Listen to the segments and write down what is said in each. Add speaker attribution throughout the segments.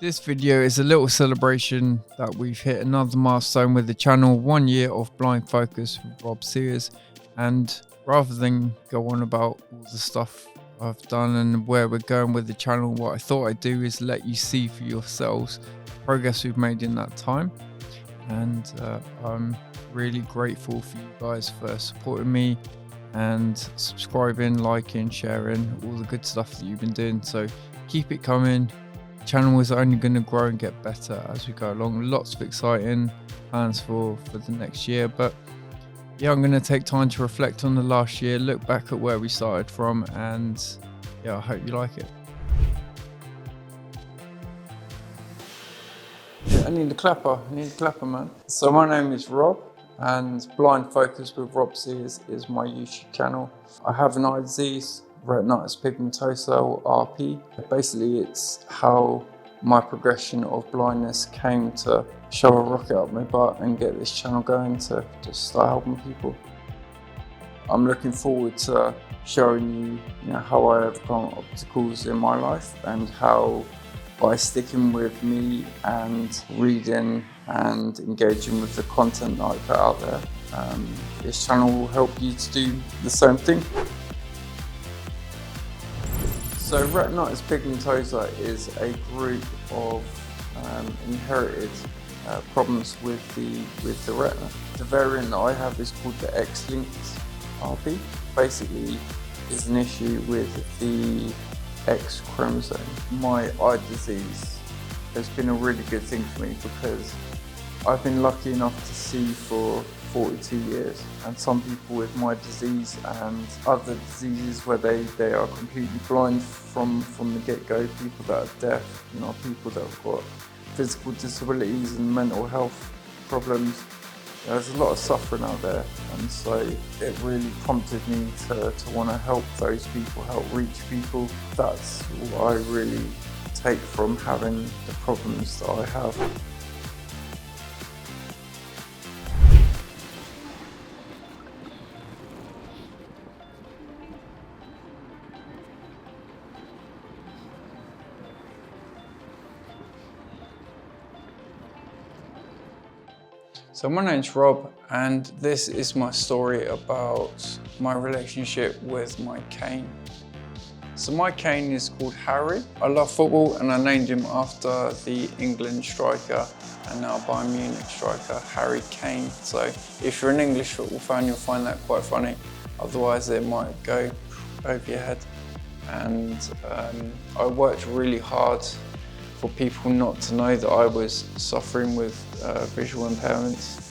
Speaker 1: This video is a little celebration that we've hit another milestone with the channel, 1 year of Blind Focus with Rob Sears. And rather than go on about all the stuff I've done and where we're going with the channel, what I thought I'd do is let you see for yourselves the progress we've made in that time. And I'm really grateful for you guys for supporting me and subscribing, liking, sharing, all the good stuff that you've been doing. So keep it coming. Channel is only going to grow and get better as we go along. Lots of exciting plans for the next year, but yeah, I'm going to take time to reflect on the last year, look back at where we started from, and yeah, I hope you like it. Yeah, I need a clapper, man. So my name is Rob, and Blind Focus with Rob Sears is my YouTube channel. I have an eye disease, Retinitis Pigmentosa, or RP. Basically, it's how my progression of blindness came to shove a rocket up my butt and get this channel going to just start helping people. I'm looking forward to showing you, how I overcome obstacles in my life and how by sticking with me and reading and engaging with the content that I put out there, this channel will help you to do the same thing. So Retinitis Pigmentosa is a group of inherited problems with the retina. The variant that I have is called the X-linked RP. Basically, is an issue with the X chromosome. My eye disease has been a really good thing for me because I've been lucky enough to see for 42 years, and some people with my disease and other diseases where they are completely blind from the get-go, people that are deaf, people that have got physical disabilities and mental health problems. There's a lot of suffering out there, and so it really prompted me to want to help those people, help reach people. That's what I really take from having the problems that I have. So my name's Rob, and this is my story about my relationship with my cane. So my cane is called Harry. I love football and I named him after the England striker and now Bayern Munich striker, Harry Kane. So if you're an English football fan, you'll find that quite funny. Otherwise it might go over your head. And I worked really hard for people not to know that I was suffering with visual impairments,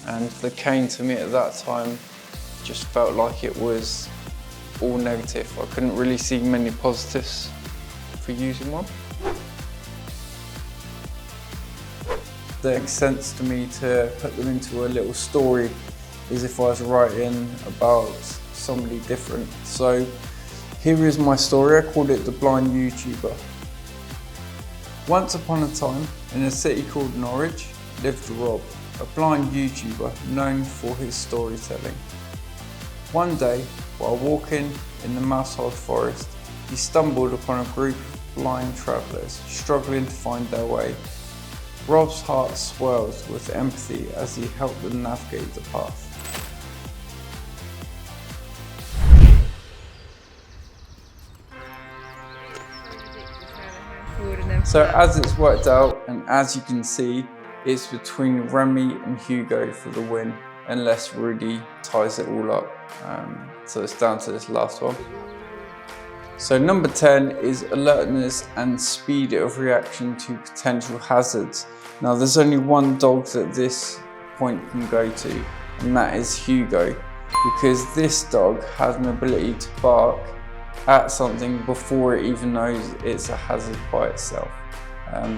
Speaker 1: and the cane to me at that time just felt like it was all negative. I couldn't really see many positives for using one. It makes sense to me to put them into a little story as if I was writing about somebody different. So here is my story. I called it The Blind YouTuber. Once upon a time, in a city called Norwich, lived Rob, a blind YouTuber known for his storytelling. One day, while walking in the Mousehole Forest, he stumbled upon a group of blind travellers struggling to find their way. Rob's heart swelled with empathy as he helped them navigate the path. So as it's worked out, and as you can see, it's between Remy and Hugo for the win, unless Rudy ties it all up. So it's down to this last one. So number 10 is alertness and speed of reaction to potential hazards. Now there's only one dog that this point can go to, and that is Hugo, because this dog has an ability to bark at something before it even knows it's a hazard by itself.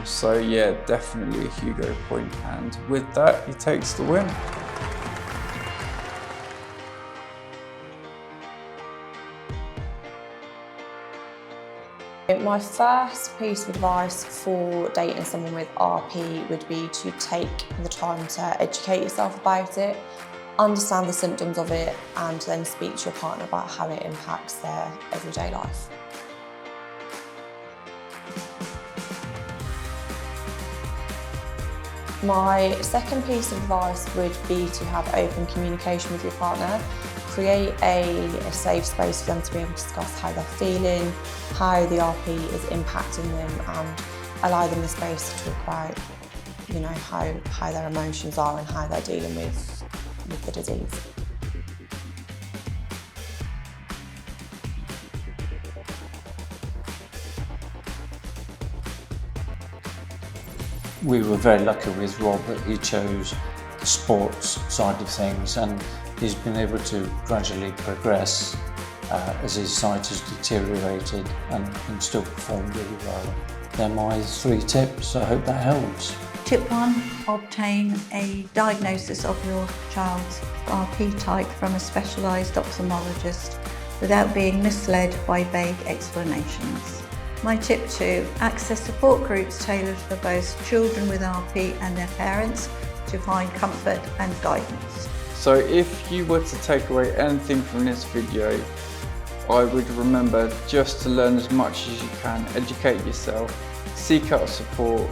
Speaker 1: So yeah, definitely a Hugo point, and with that he takes the win.
Speaker 2: My first piece of advice for dating someone with RP would be to take the time to educate yourself about it, understand the symptoms of it, and then speak to your partner about how it impacts their everyday life. My second piece of advice would be to have open communication with your partner. Create a safe space for them to be able to discuss how they're feeling, how the RP is impacting them, and allow them the space to talk about, you know, how their emotions are and how they're dealing with the disease.
Speaker 3: We were very lucky with Rob that he chose the sports side of things, and he's been able to gradually progress as his sight has deteriorated and can still perform really well. They're my 3 tips. I hope that helps.
Speaker 4: Tip 1, obtain a diagnosis of your child's RP type from a specialised ophthalmologist without being misled by vague explanations. My tip 2, access support groups tailored for both children with RP and their parents to find comfort and guidance.
Speaker 1: So if you were to take away anything from this video, I would remember just to learn as much as you can, educate yourself, seek out support,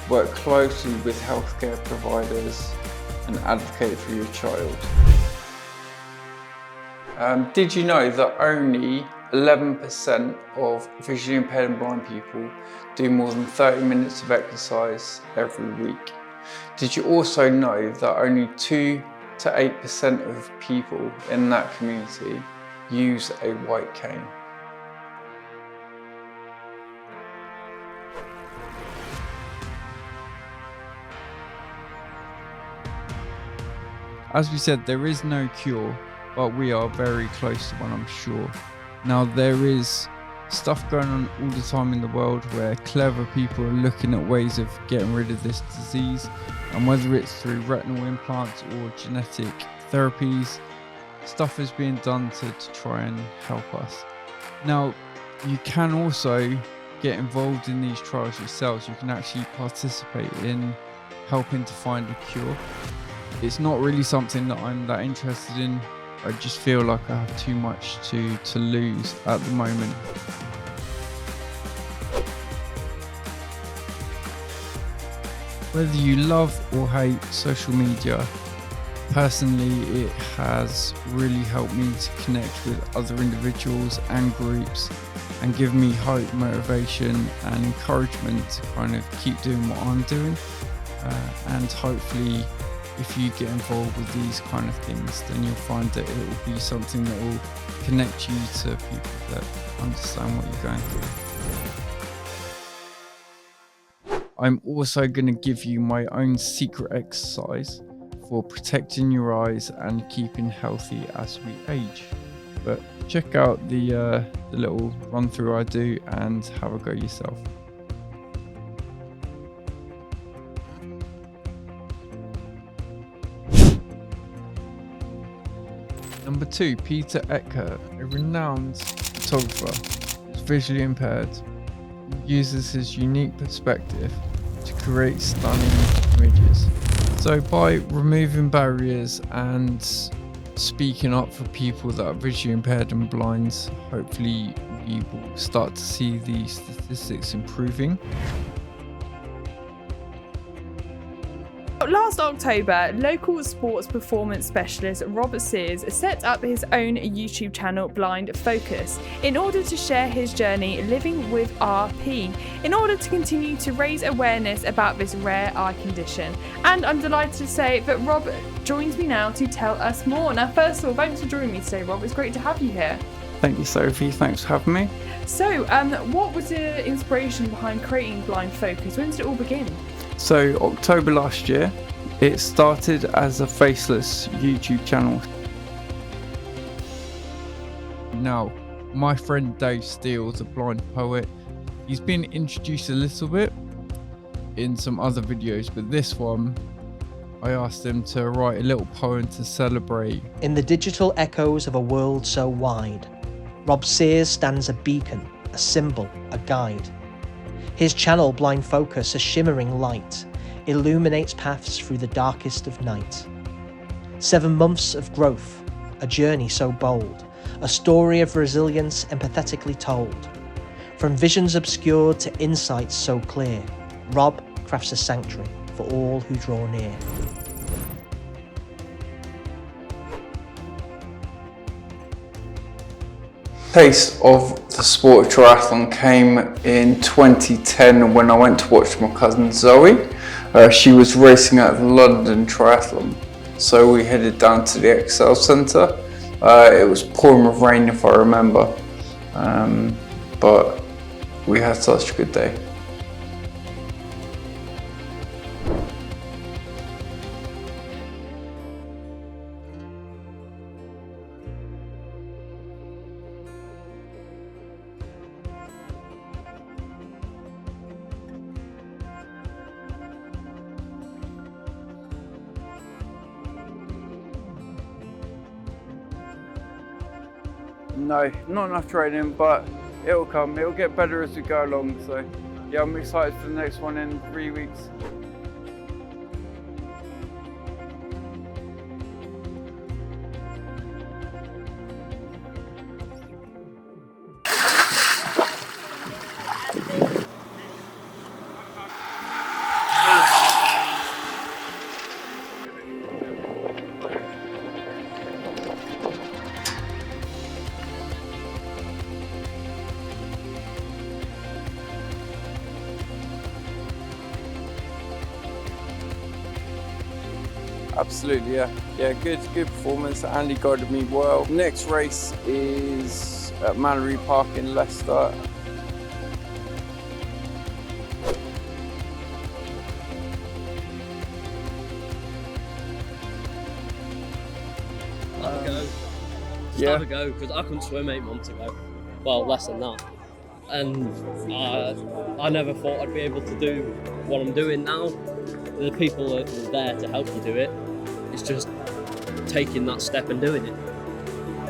Speaker 1: work closely with healthcare providers and advocate for your child. Did you know that only 11% of visually impaired and blind people do more than 30 minutes of exercise every week? Did you also know that only 2 to 8% of people in that community use a white cane?
Speaker 5: As we said, there is no cure, but we are very close to one, I'm sure. Now, there is stuff going on all the time in the world where clever people are looking at ways of getting rid of this disease, and whether it's through retinal implants or genetic therapies, stuff is being done to try and help us. Now, you can also get involved in these trials yourselves. You can actually participate in helping to find a cure. It's not really something that I'm that interested in. I just feel like I have too much to lose at the moment. Whether you love or hate social media, personally it has really helped me to connect with other individuals and groups and give me hope, motivation and encouragement to kind of keep doing what I'm doing. And hopefully if you get involved with these kind of things, then you'll find that it will be something that will connect you to people that understand what you're going through. I'm also going to give you my own secret exercise for protecting your eyes and keeping healthy as we age. But check out the little run through I do and have a go yourself. Number 2, Peter Ecker, a renowned photographer, is visually impaired. He uses his unique perspective to create stunning images. So by removing barriers and speaking up for people that are visually impaired and blind, hopefully we will start to see the statistics improving.
Speaker 6: Last October, local sports performance specialist Robert Sears set up his own YouTube channel, Blind Focus, in order to share his journey living with RP, in order to continue to raise awareness about this rare eye condition. And I'm delighted to say that Rob joins me now to tell us more. Now, first of all, thanks for joining me today, Rob. It's great to have you here.
Speaker 1: Thank you, Sophie. Thanks for having me.
Speaker 6: So, what was the inspiration behind creating Blind Focus? When did it all begin?
Speaker 1: So October last year, it started as a faceless YouTube channel.
Speaker 5: Now, my friend Dave Steele is a blind poet. He's been introduced a little bit in some other videos, but this one, I asked him to write a little poem to celebrate.
Speaker 7: In the digital echoes of a world so wide, Rob Sears stands a beacon, a symbol, a guide. His channel, Blind Focus, a shimmering light, illuminates paths through the darkest of night. 7 months of growth, a journey so bold, a story of resilience empathetically told. From visions obscured to insights so clear, Rob crafts a sanctuary, for all who draw near.
Speaker 1: Taste of the sport of triathlon came in 2010 when I went to watch my cousin Zoe. She was racing at the London Triathlon, so we headed down to the Excel Centre. It was pouring with rain if I remember, but we had such a good day. No, not enough training, but it'll come. It'll get better as we go along. So yeah, I'm excited for the next one in 3 weeks. Absolutely, yeah. Yeah, good performance. Andy guided me well. Next race is at Mallory Park in Leicester.
Speaker 8: Have a go, because I couldn't swim 8 months ago. Well, less than that. And I never thought I'd be able to do what I'm doing now. The people that are there to help you do it. It's just taking that step and doing it.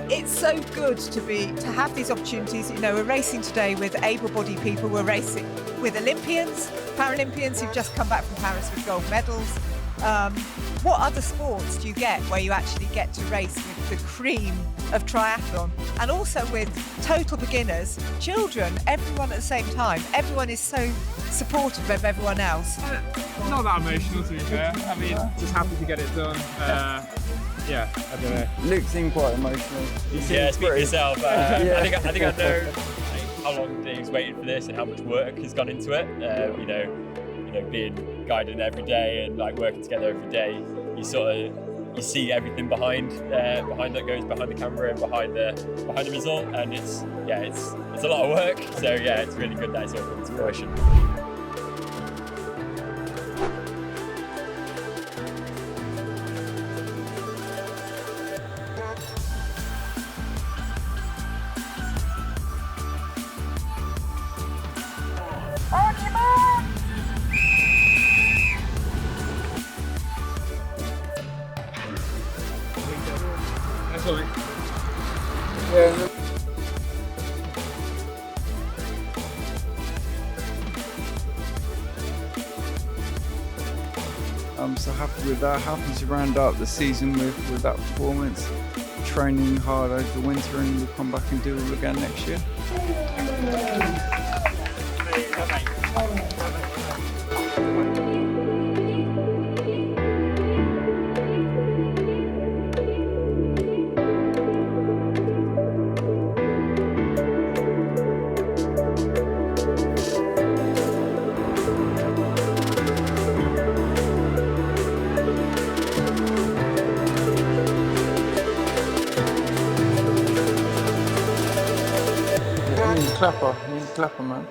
Speaker 9: It's so good to have these opportunities. You know, we're racing today with able-bodied people. We're racing with Olympians, Paralympians who've just come back from Paris with gold medals. What other sports do you get where you actually get to race with the cream of triathlon, and also with total beginners, children, everyone at the same time? Everyone is so supportive of everyone else.
Speaker 10: Not that emotional, to be fair. I mean, just happy to get it done. Yeah, I don't know.
Speaker 1: Luke seemed quite emotional.
Speaker 11: Yeah, speak for yourself. Yeah. I think I know how long Dave's waited for this and how much work has gone into it. You know, being guided every day and like working together every day, you see everything behind that goes behind the camera and behind the result, and it's a lot of work. So yeah, it's really good that it's all coming to fruition.
Speaker 1: Yeah. I'm so happy with that. Happy to round up the season with that performance. Training hard over the winter, and we'll come back and do it all again next year. Clapper, man.